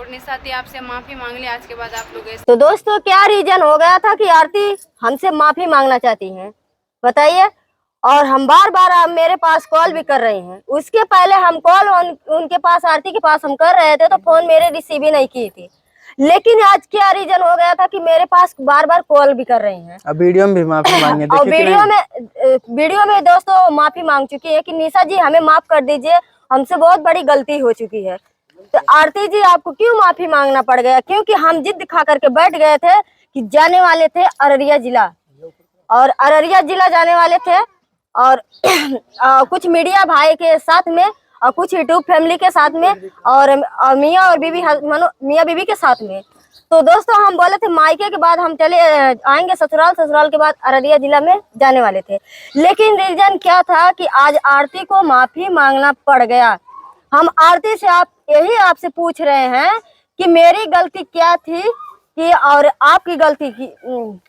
निशा दी आपसे माफी मांग ली। आज के बाद आप लोग तो दोस्तों क्या रीजन हो गया था कि आरती हमसे माफी मांगना चाहती हैं, बताइए। और हम बार बार मेरे पास कॉल भी कर रहे हैं। उसके पहले हम कॉल उनके पास, आरती के पास हम कर रहे थे तो फोन मेरे रिसीव ही नहीं की थी। लेकिन आज क्या रीजन हो गया था कि मेरे पास बार बार कॉल भी कर रही हैं। अब वीडियो में भी माफी मांगे और वीडियो में दोस्तों माफी मांग चुकी है कि निशा जी हमें माफ कर दीजिए, हमसे बहुत बड़ी गलती हो चुकी है। तो आरती जी आपको क्यों माफी मांगना पड़ गया? क्योंकि हम जिद खा करके बैठ गए थे कि जाने वाले थे अररिया जिला, और अररिया जिला जाने वाले थे और कुछ मीडिया भाई के साथ में और कुछ यूट्यूब फैमिली के साथ में और मियाँ और बीबी मियाँ बीबी के साथ में। तो दोस्तों हम बोले थे मायके के बाद हम चले आएंगे ससुराल, ससुराल के बाद अररिया जिला में जाने वाले थे। लेकिन रीजन क्या था कि आज आरती को माफी मांगना पड़ गया। हम आरती से आपसे पूछ रहे हैं कि मेरी गलती क्या थी कि और आपकी गलती की,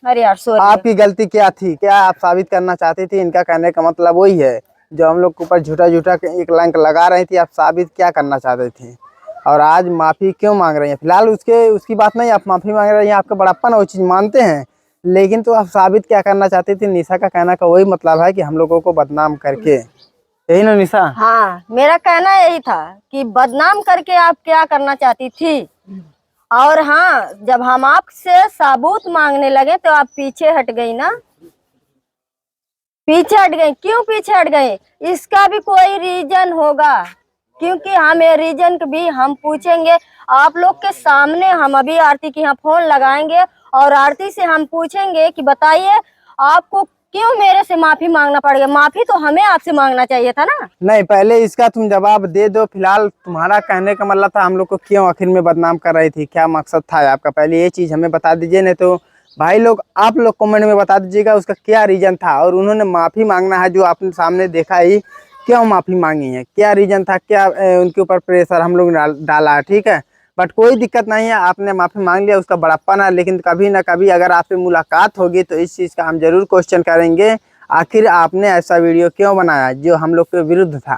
अरे यार सॉरी, आपकी गलती क्या थी, क्या आप साबित करना चाहती थी? इनका कहने का मतलब वही है जो हम लोग के ऊपर झूठा एक लंक लगा रही थी। आप साबित क्या करना चाहते थे और आज माफी क्यों मांग रही हैं? फिलहाल उसकी बात नहीं, आप माफी मांग रही हैं, आपका बड़प्पन वो चीज मानते हैं, लेकिन तो आप साबित क्या करना चाहती थी? निशा का कहना का वही मतलब है कि हम लोगों को बदनाम करके, यही ना निशा? हाँ, मेरा कहना यही था कि बदनाम करके आप क्या करना चाहती थी। और हाँ, जब हम आपसे सबूत मांगने लगे तो आप पीछे हट गई ना, पीछे हट गई। क्यों पीछे हट गई? इसका भी कोई रीजन होगा, क्योंकि हमें रीजन भी हम पूछेंगे आप लोग के सामने। हम अभी आरती के यहाँ फोन लगाएंगे और आरती से हम पूछेंगे कि बताइए आपको क्यों मेरे से माफी मांगना पड़ गया। माफी तो हमें आपसे मांगना चाहिए था ना। नहीं, पहले इसका तुम जवाब दे दो। फिलहाल तुम्हारा कहने का मतलब था हम लोग को क्यों आखिर में बदनाम कर रही थी, क्या मकसद था आपका? पहले ये चीज हमें बता दीजिए, नहीं तो भाई लोग आप लोग कमेंट में बता दीजिएगा उसका क्या रीजन था। और उन्होंने माफी मांगना है जो आपने सामने देखा ही, क्यों माफी मांगी है, क्या रीजन था, क्या उनके ऊपर प्रेशर हम लोग डाला है, ठीक है। बट कोई दिक्कत नहीं है, आपने माफी मांग लिया, उसका बड़प्पन है। लेकिन कभी ना कभी अगर आपसे मुलाकात होगी तो इस चीज का हम जरूर क्वेश्चन करेंगे, आखिर आपने ऐसा वीडियो क्यों बनाया जो हम लोग के विरुद्ध था,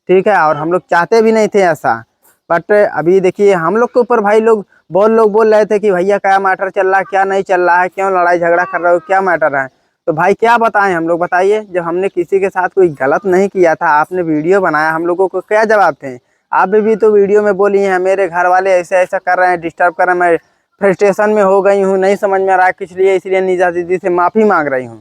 ठीक है। और हम लोग चाहते भी नहीं थे ऐसा। बट अभी देखिए हम लोग के ऊपर भाई लोग बोल रहे थे कि भैया क्या मैटर चल रहा है, क्या नहीं चल रहा है, क्यों लड़ाई झगड़ा कर रहे हो, क्या मैटर है। तो भाई क्या बताएं हम लोग, बताइए। जब हमने किसी के साथ कोई गलत नहीं किया था, आपने वीडियो बनाया, हम लोगों को क्या जवाब थे? आप भी तो वीडियो में बोली हैं मेरे घर वाले ऐसे ऐसा कर रहे हैं, डिस्टर्ब कर रहे हैं, मैं फ्रस्ट्रेशन में हो गई हूँ, नहीं समझ में आ रहा है किस लिए, इसलिए निशा दीदी से माफ़ी मांग रही हूँ।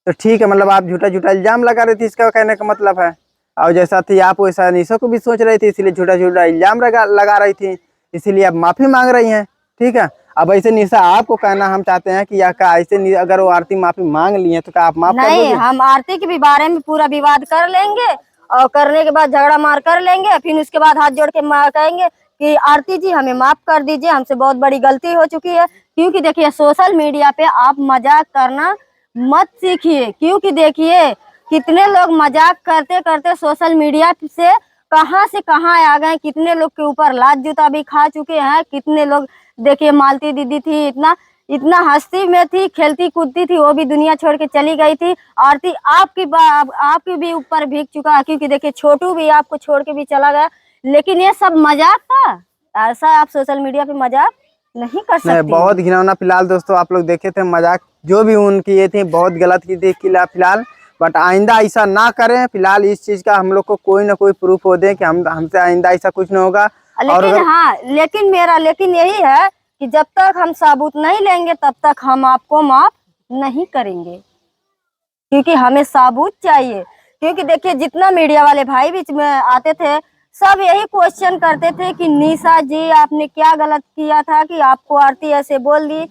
तो ठीक है, मतलब आप झूठा इल्जाम लगा रही थी, इसका कहने का मतलब है। और जैसा थी आप वैसा निशा को भी सोच रही थी, इसलिए झूठा इल्जाम लगा रही थी, इसीलिए आप माफ़ी मांग रही हैं, ठीक है। अब ऐसे निशा आपको कहना हम चाहते हैं कि या क्या ऐसे अगर वो आरती माफी मांग ली है तो क्या आप माफ कर दोगे? नहीं, हम आरती के भी बारे में पूरा विवाद कर लेंगे और करने के बाद झगड़ा मार कर लेंगे, फिर उसके बाद हाथ जोड़ के कहेंगे कि आरती जी हमें माफ कर दीजिए, हमसे बहुत बड़ी गलती हो चुकी है। क्योंकि देखिए सोशल मीडिया पे आप मजाक करना मत सीखिए, क्योंकि देखिए कितने लोग मजाक करते करते सोशल मीडिया से कहां आ गए, कितने लोग के ऊपर लात जूता भी खा चुके हैं। कितने लोग देखिए, मालती दीदी थी, इतना हंसती में थी, खेलती कूदती थी, वो भी दुनिया छोड़ के चली गई थी। आरती आपकी भी ऊपर भीग चुका है, क्योंकि देखिए छोटू भी आपको छोड़ के भी चला गया। लेकिन ये सब मजाक था, ऐसा आप सोशल मीडिया पे मजाक नहीं कर सकती। बहुत घिनौना। फिलहाल दोस्तों आप लोग देखे थे मजाक जो भी उनकी ये थी, बहुत गलत की थी फिलहाल। बट आइंदा ऐसा ना करें। फिलहाल इस चीज का हम लोग को कोई ना कोई प्रूफ हो दे कि हमसे आइंदा ऐसा कुछ नहीं होगा। लेकिन यही है कि जब तक हम सबूत नहीं लेंगे तब तक हम आपको माफ नहीं करेंगे, क्योंकि हमें सबूत चाहिए। क्योंकि देखिए जितना मीडिया वाले भाई बीच में आते थे, सब यही क्वेश्चन करते थे कि निशा जी आपने क्या गलत किया था कि आपको आरती ऐसे बोल दी।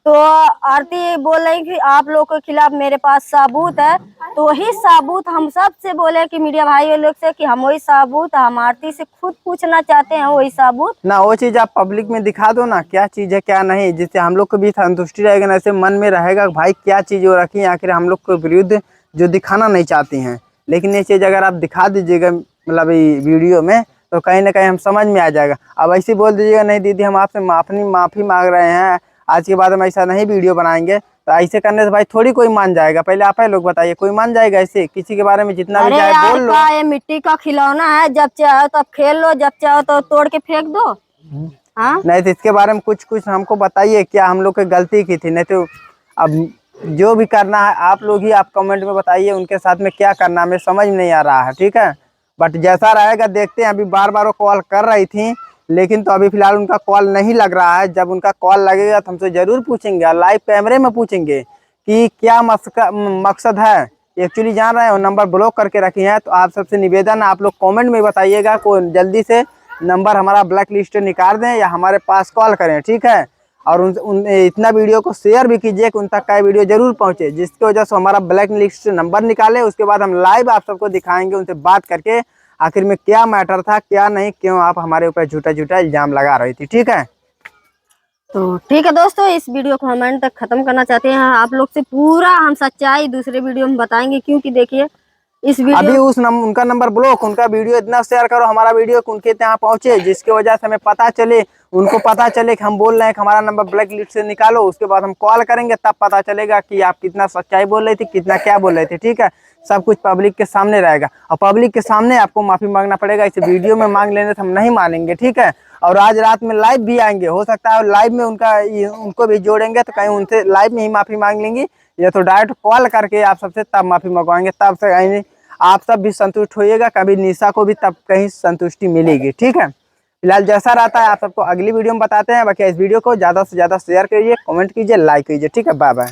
तो आरती बोल रही कि आप लोग के खिलाफ मेरे पास सबूत है। तो वही सबूत हम सब से बोले कि मीडिया भाई लोग से कि हम वही सबूत हम आरती से खुद पूछना चाहते हैं, वही सबूत ना। वो चीज आप पब्लिक में दिखा दो ना, क्या चीज है क्या नहीं, जिससे हम लोग को भी संतुष्टि रहेगा ना। ऐसे मन में रहेगा भाई क्या चीज वो रखी है, आखिर हम लोग के विरुद्ध जो दिखाना नहीं चाहती हैं। लेकिन ये चीज अगर आप दिखा दीजिएगा मतलब वीडियो में, तो कहीं ना कहीं हम समझ में आ जाएगा। अब ऐसे बोल दीजिएगा नहीं दीदी हम आपसे माफी मांग रहे हैं, आज के बाद हम ऐसा नहीं वीडियो बनाएंगे, तो ऐसे करने से भाई थोड़ी कोई मान जाएगा। पहले आप लोग बताइए, कोई मान जाएगा ऐसे? किसी के बारे में जितना भी चाहे बोल लो। ये मिट्टी का खिलौना है, जब चाहो तब खेल लो, जब चाहो तो तोड़ के फेंक दो। हाँ नहीं तो इसके बारे में कुछ कुछ हमको बताइए, क्या हम लोग की गलती की थी। नहीं तो अब जो भी करना है आप लोग ही आप कमेंट में बताइए, उनके साथ में क्या करना हमें समझ नहीं आ रहा है, ठीक है। बट जैसा रहेगा देखते हैं। अभी बार बार वो कॉल कर रही थी, लेकिन तो अभी फिलहाल उनका कॉल नहीं लग रहा है। जब उनका कॉल लगेगा तो हमसे ज़रूर पूछेंगे, और लाइव कैमरे में पूछेंगे कि क्या मकसद है। एक्चुअली जान रहे हो नंबर ब्लॉक करके रखी है, तो आप सबसे निवेदन है आप लोग कमेंट में बताइएगा, को जल्दी से नंबर हमारा ब्लैक लिस्ट निकाल दें या हमारे पास कॉल करें, ठीक है। और इतना वीडियो को शेयर भी कीजिए कि उन तक का वीडियो जरूर पहुंचे, जिसकी वजह से हमारा ब्लैक लिस्ट नंबर निकाले। उसके बाद हम लाइव आप सबको दिखाएंगे, उनसे बात करके आखिर में क्या मैटर था क्या नहीं, क्यों आप हमारे ऊपर झूठा झूठा इल्जाम लगा रही थी, ठीक है। तो ठीक है दोस्तों, इस वीडियो को हम एंड तक खत्म करना चाहते हैं। आप लोग से पूरा हम सच्चाई दूसरे वीडियो में बताएंगे, क्योंकि देखिए इस अभी वीडियो उनका नंबर ब्लॉक, उनका वीडियो इतना शेयर करो हमारा वीडियो उनके यहाँ पहुंचे, जिसकी वजह से हमें पता चले, उनको पता चले कि हम बोल रहे हैं कि हमारा नंबर ब्लैक लिस्ट से निकालो। उसके बाद हम कॉल करेंगे, तब पता चलेगा कि आप कितना सच्चाई बोल रही थी, कितना क्या बोल रहे थे, ठीक है। सब कुछ पब्लिक के सामने रहेगा, और पब्लिक के सामने आपको माफी मांगना पड़ेगा। इसे वीडियो में मांग लेने से हम नहीं मानेंगे, ठीक है। और आज रात में लाइव भी आएंगे, हो सकता है लाइव में उनको भी जोड़ेंगे, तो कहीं उनसे लाइव में ही माफी मांग लेंगी, या तो डायरेक्ट कॉल करके आप सबसे तब माफी मंगवाएंगे। तब से आप सब भी संतुष्ट होइएगा, कभी निशा को भी तब कहीं संतुष्टि मिलेगी, ठीक है। फिलहाल जैसा रहता है आप सबको अगली वीडियो में बताते हैं। बाकी इस वीडियो को ज़्यादा से ज़्यादा शेयर करिए, कमेंट कीजिए, लाइक कीजिए, ठीक है। Bye bye.